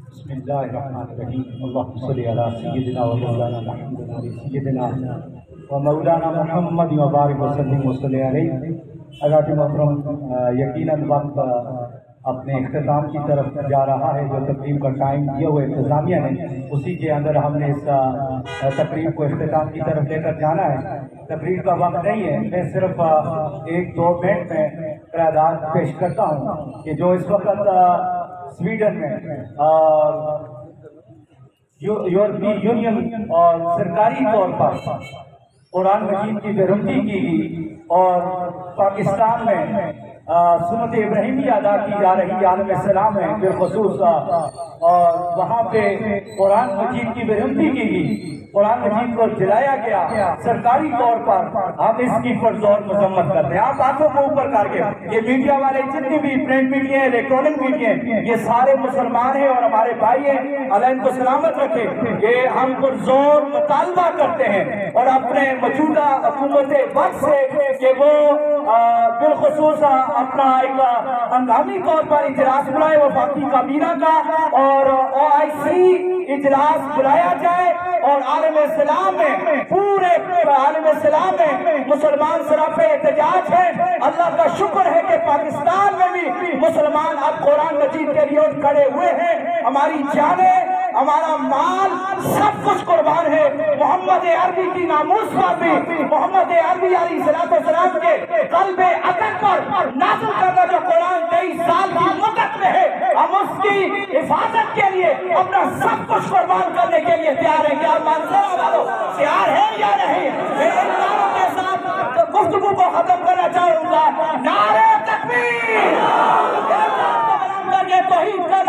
بسم اللہ الرحمن الرحیم اللہم صلی علی سیدنا و مولانا محمد سیدنا و مولانا محمد و بارک وسلم و صلی علیہ. حضرات محترم، یقیناً وقت اپنے اختتام کی طرف جا رہا ہے. جو تقریب کا ٹائم دیا ہوا انتظامیہ نے، اسی کے اندر ہم نے اس تقریب کو اختتام کی طرف لے کر جانا ہے. تقریب کا وقت نہیں ہے، میں صرف ایک دو منٹ میں قرارداد پیش کرتا ہوں کہ جو اس وقت سویڈن میں یورپی یونین اور سرکاری طور پر قرآن مجید کی بےرمتی کی گئی اور پاکستان میں سنت ابراہیمی ادا کی جا رہی عالم اسلام ہے بالخصوص، اور وہاں پہ قرآن مجید کی بےرمتی کی گئی، قرآن مجید کو جلایا گیا سرکاری طور پر. ہم اس کی پرزور مذمت کرتے ہیں. آپ ہاتھوں کو اوپر کر کے، یہ میڈیا والے جتنی بھی پرنٹ میڈیا ہیں، الیکٹرانک میڈیا ہیں، یہ سارے مسلمان ہیں اور ہمارے بھائی ہیں، اللہ ان کو سلامت رکھے. یہ ہم پرزور مطالبہ کرتے ہیں اور اپنے موجودہ حکومت وقت سے کہ وہ بالخصوص اپنا ایک ہنگامی طور پر اجلاس بلائے وفاقی کابینہ کا، اور OIC اجلاس بلایا جائے اور عالم اسلام میں، پورے عالم اسلام میں مسلمان سراپے احتجاج ہے. اللہ کا شکر ہے کہ پاکستان میں بھی مسلمان اب قرآن مجید کے لیے کھڑے ہوئے ہیں. ہماری جانیں، ہمارا مال، سب کچھ قربان ہے. محمد عربی کی ناموس پر بھی، محمد عربی علیہ السلام کے قلب عقل پر نازل کرنا جو قرآن 23 سال کی مدت میں ہے، ہم اس کی حفاظت کے لیے اپنا سب کچھ قربان کرنے کے لیے تیار ہیں. کیا منظر والو تیار ہے یا نہیں؟ میں ان نعروں کے ساتھ گفتگو کو ختم کرنا چاہوں گا. نعرہ تکبیر! توحید کا